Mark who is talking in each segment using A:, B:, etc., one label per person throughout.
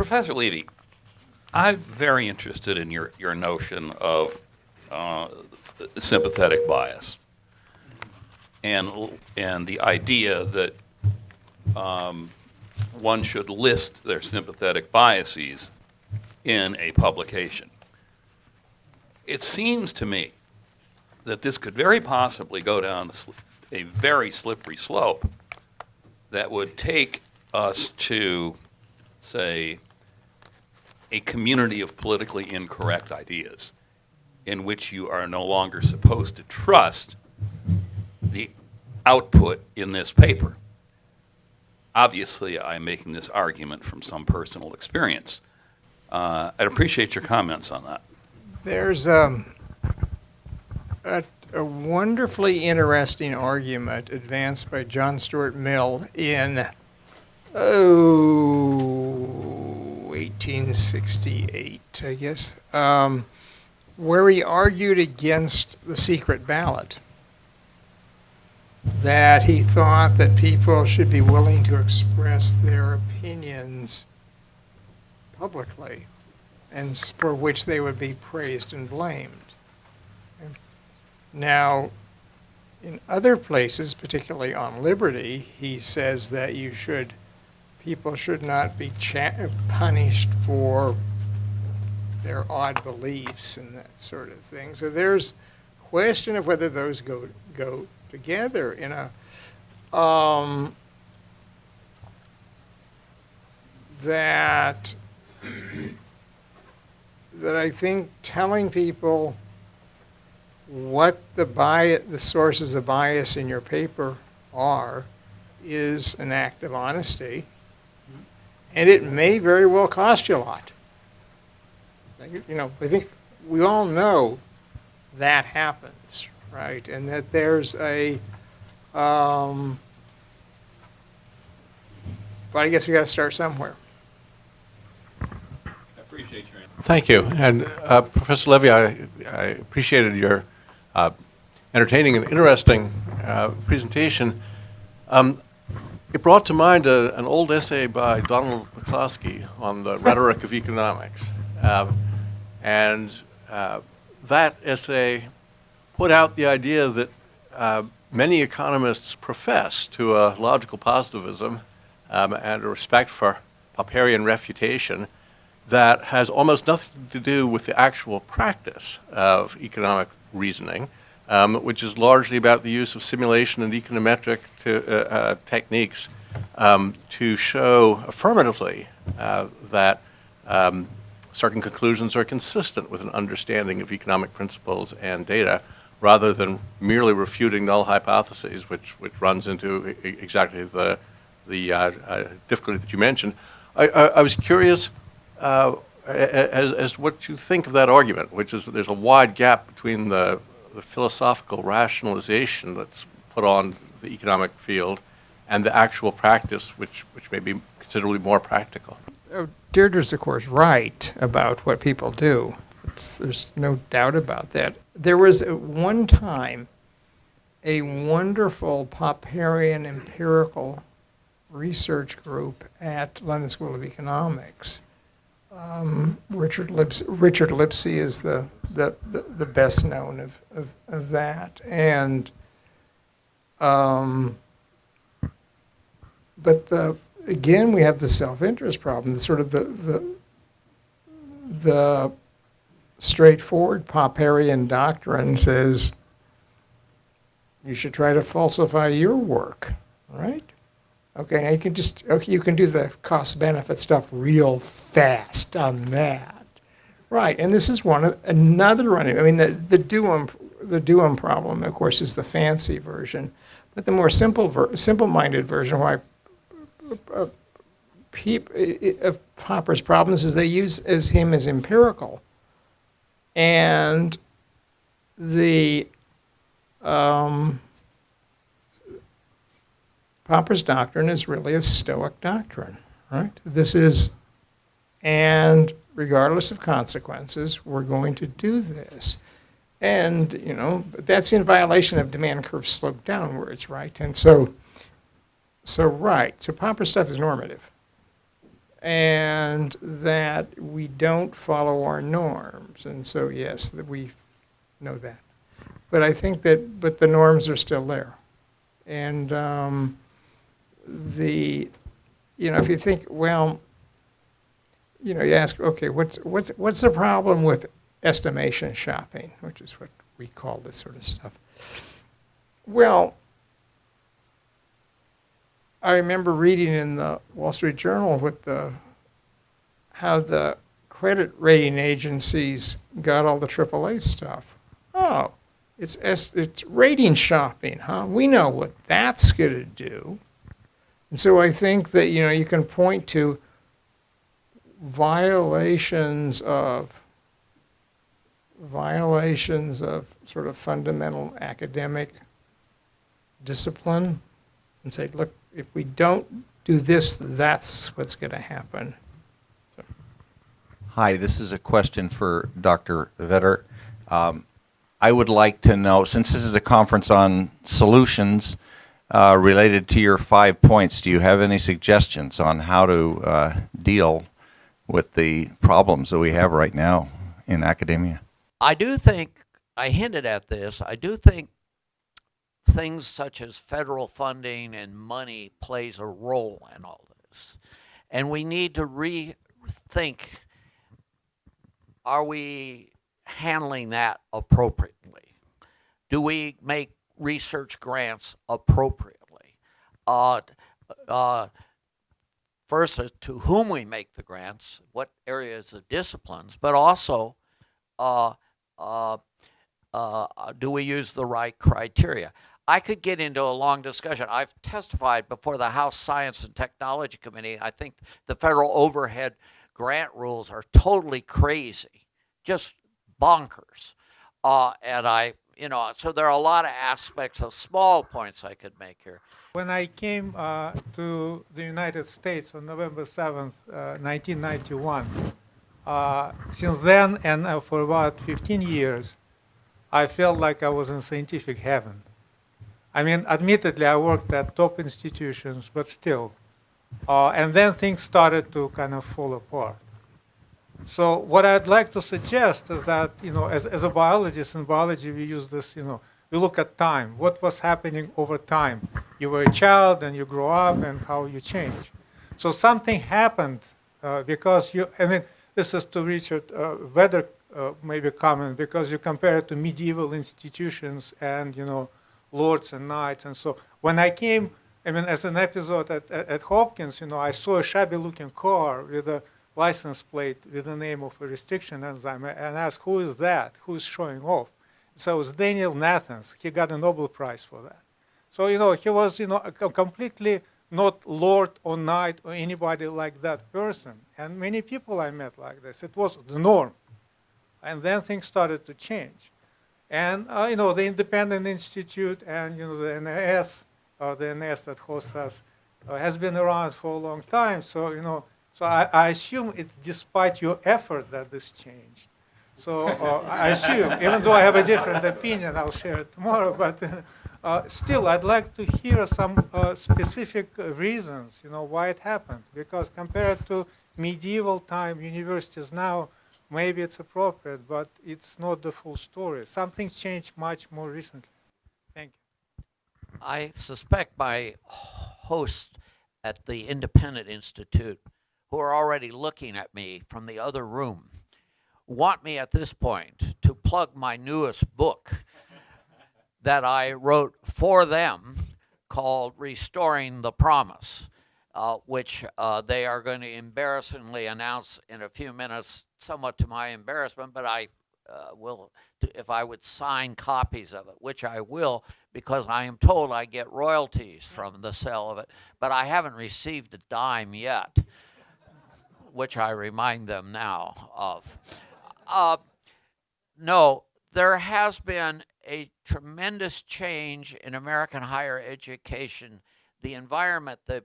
A: Professor Levy, I'm very interested in your notion of sympathetic bias and the idea that one should list their sympathetic biases in a publication. It seems to me that this could very possibly go down a very slippery slope that would take us to, say, a community of politically incorrect ideas in which you are no longer supposed to trust the output in this paper. Obviously, I'm making this argument from some personal experience. I'd appreciate your comments on that.
B: There's a wonderfully interesting argument advanced by John Stuart Mill in 1868, I guess, where he argued against the secret ballot, that he thought that people should be willing to express their opinions publicly, and for which they would be praised and blamed. Now, in other places, particularly on liberty, he says that people should not be punished for their odd beliefs and that sort of thing. So there's a question of whether those go together in a that I think telling people what the sources of bias in your paper are is an act of honesty, and it may very well cost you a lot. I think we all know that happens, right? And that there's but I guess we got to start somewhere.
A: I appreciate your answer.
C: Thank you. And Professor Levy, I appreciated your entertaining and interesting presentation. It brought to mind an old essay by Donald McCloskey on the rhetoric of economics. And that essay put out the idea that many economists profess to a logical positivism and a respect for Popperian refutation that has almost nothing to do with the actual practice of economic reasoning, which is largely about the use of simulation and econometric techniques to show affirmatively that certain conclusions are consistent with an understanding of economic principles and data, rather than merely refuting null hypotheses, which runs into exactly the difficulty that you mentioned. I was curious as to what you think of that argument, which is that there's a wide gap between the philosophical rationalization that's put on the economic field and the actual practice, which may be considerably more practical.
B: Deirdre's, of course, right about what people do. There's no doubt about that. There was at one time a wonderful Popperian empirical research group at London School of Economics. Richard Lipsey is the best known of that, and but again we have the self-interest problem. Sort of the straightforward Popperian doctrine says you should try to falsify your work, right? Okay, now you can do the cost-benefit stuff real fast on that, right? And this is another one. I mean, the Duum problem, of course, is the fancy version, but the more simple-minded version, why of Popper's problems is they use him as empirical, and the Popper's doctrine is really a Stoic doctrine, right? And regardless of consequences, we're going to do this. And, that's in violation of demand curve slope downwards, right? And so Popper's stuff is normative. and that we don't follow our norms. And so, yes, that we know that. But I think that, but the norms are still there. And if you think, well, you ask, okay, what's the problem with estimation shopping, which is what we call this sort of stuff? Well, I remember reading in the Wall Street Journal how the credit rating agencies got all the AAA stuff. Oh, it's rating shopping, huh? We know what that's going to do. And so I think that you can point to violations of sort of fundamental academic discipline and say, look, if we don't do this, that's what's going to happen. So.
D: Hi, this is a question for Dr. Vedder. I would like to know, since this is a conference on solutions related to your 5 points, do you have any suggestions on how to deal with the problems that we have right now in academia?
E: I do think, I hinted at this, I do think things such as federal funding and money plays a role in all this. And we need to rethink, are we handling that appropriately? Do we make research grants appropriately? First, to whom we make the grants, what areas of disciplines, but also do we use the right criteria? I could get into a long discussion. I've testified before the House Science and Technology Committee. I think the federal overhead grant rules are totally crazy, just bonkers. So there are a lot of aspects of small points I could make here.
F: When I came to the United States on November 7th, 1991, since then and for about 15 years, I felt like I was in scientific heaven. I mean, admittedly, I worked at top institutions, but still. And then things started to kind of fall apart. So what I'd like to suggest is that, as a biologist, in biology we use this, we look at time, what was happening over time. You were a child and you grow up and how you change. So something happened because this is to Richard Vedder maybe comment, because you compare it to medieval institutions and, lords and knights. And so when I came, as an episode at Hopkins, I saw a shabby-looking car with a license plate with the name of a restriction enzyme and asked, who is that? Who is showing off? So it was Daniel Nathans. He got a Nobel Prize for that. So, he was, completely not lord or knight or anybody like that person. And many people I met like this. It was the norm. And then things started to change. And, the Independent Institute and, the NAS, that hosts us, has been around for a long time. So, so I assume it's despite your effort that this changed. So I assume, even though I have a different opinion, I'll share it tomorrow, but still I'd like to hear some specific reasons, why it happened. Because compared to medieval time, universities now, maybe it's appropriate, but it's not the full story. Something's changed much more recently. Thank you.
E: I suspect my hosts at the Independent Institute, who are already looking at me from the other room, want me at this point to plug my newest book that I wrote for them called Restoring the Promise, which they are going to embarrassingly announce in a few minutes, somewhat to my embarrassment, but I will, if I would sign copies of it, which I will, because I am told I get royalties from the sale of it, but I haven't received a dime yet, which I remind them now of. No, there has been a tremendous change in American higher education, the environment, the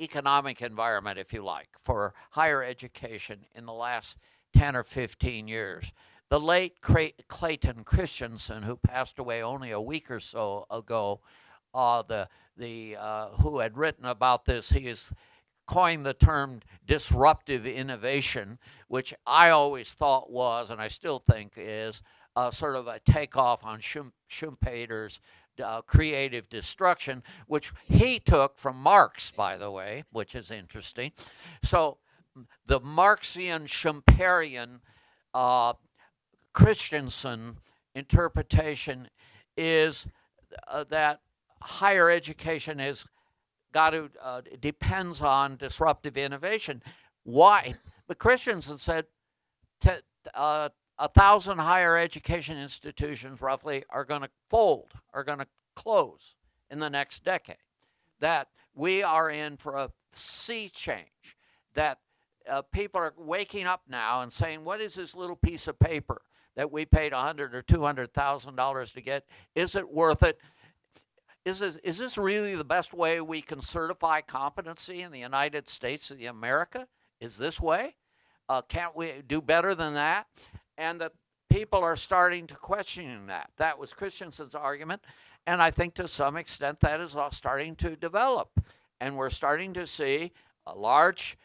E: economic environment, if you like, for higher education in the last 10 or 15 years. The late Clayton Christensen, who passed away only a week or so ago, who had written about this, he is coined the term disruptive innovation, which I always thought was, and I still think is, sort of a takeoff on Schumpeter's creative destruction, which he took from Marx, by the way, which is interesting. So the Marxian Schumperian Christensen interpretation is that higher education has got to depends on disruptive innovation. Why? But Christensen said 1,000 higher education institutions roughly are going to fold, are going to close in the next decade. That we are in for a sea change. That people are waking up now and saying, what is this little piece of paper that we paid $100,000 or $200,000 to get? Is it worth it? Is this really the best way we can certify competency in the United States of America? Is this way? Can't we do better than that? And the people are starting to question that. That was Christensen's argument, and I think to some extent that is starting to develop. And we're starting to see large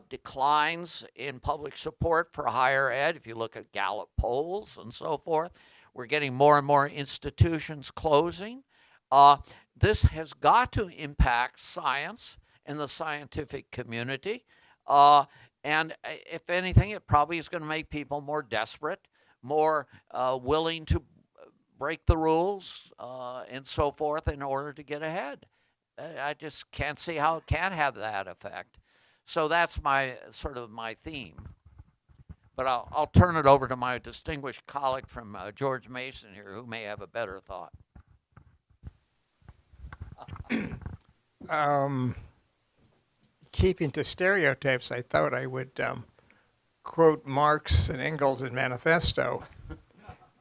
E: declines in public support for higher ed. If you look at Gallup polls and so forth, we're getting more and more institutions closing. This has got to impact science and the scientific community. And if anything, it probably is going to make people more desperate, more willing to break the rules and so forth in order to get ahead. I just can't see how it can have that effect. So that's my sort of my theme. But I'll turn it over to my distinguished colleague from George Mason here, who may have a better thought.
B: Keeping to stereotypes, I thought I would quote Marx and Engels in Manifesto,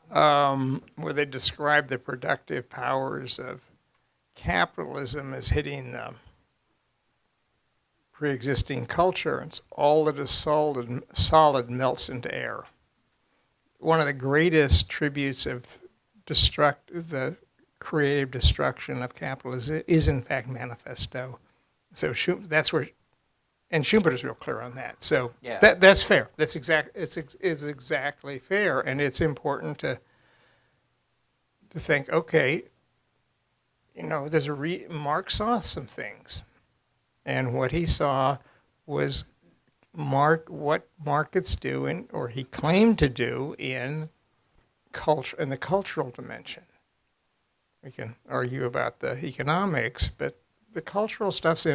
B: where they describe the productive powers of capitalism as hitting the pre-existing culture, and all that is solid melts into air. One of the greatest tributes of the creative destruction of capitalism is in fact Manifesto. So that's where, and Schumpeter's real clear on that. So
E: Yeah.
B: that's fair. That's exactly fair, and it's important to think. Okay, there's Marx saw some things, and what he saw was what markets do, or he claimed to do in culture, in the cultural dimension. We can argue about the economics, but the cultural stuff's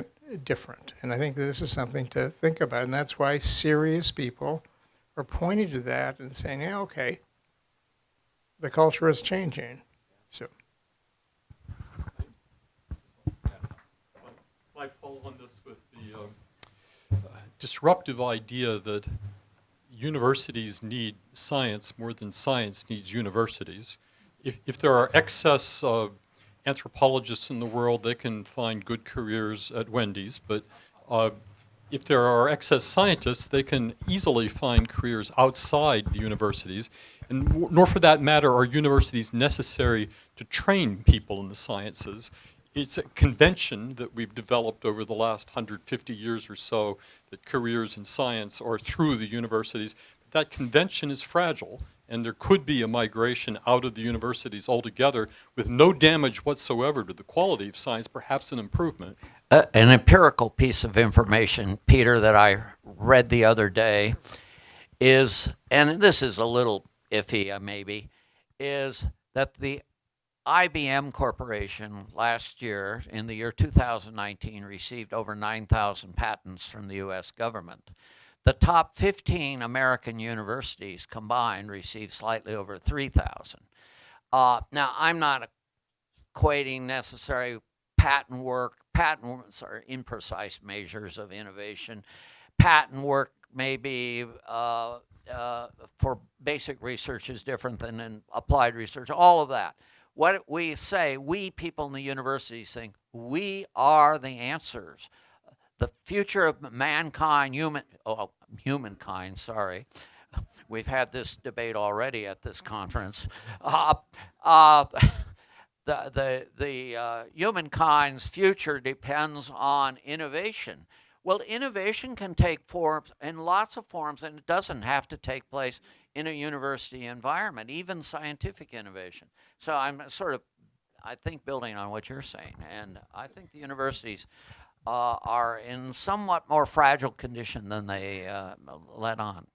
B: different. And I think this is something to think about. And that's why serious people are pointing to that and saying, yeah, okay, the culture is changing. So.
G: I follow on this with the disruptive idea that universities need science more than science needs universities. If there are excess anthropologists in the world, they can find good careers at Wendy's, but if there are excess scientists, they can easily find careers outside the universities, and nor for that matter are universities necessary to train people in the sciences. It's a convention that we've developed over the last 150 years or so that careers in science are through the universities. That convention is fragile, and there could be a migration out of the universities altogether with no damage whatsoever to the quality of science, perhaps an improvement.
E: An empirical piece of information, Peter, that I read the other day is, and this is a little iffy maybe, is that the IBM Corporation last year, in the year 2019, received over 9,000 patents from the U.S. government. The top 15 American universities combined received slightly over 3,000. Now, I'm not equating necessary patent work. Patents are imprecise measures of innovation. Patent work may be for basic research is different than in applied research, all of that. What we say, we people in the universities think, we are the answers. The future of mankind, humankind, sorry. We've had this debate already at this conference. the humankind's future depends on innovation. Well, innovation can take forms in lots of forms, and it doesn't have to take place in a university environment, even scientific innovation. So I'm sort of, I think, building on what you're saying, and I think the universities are in somewhat more fragile condition than they let on.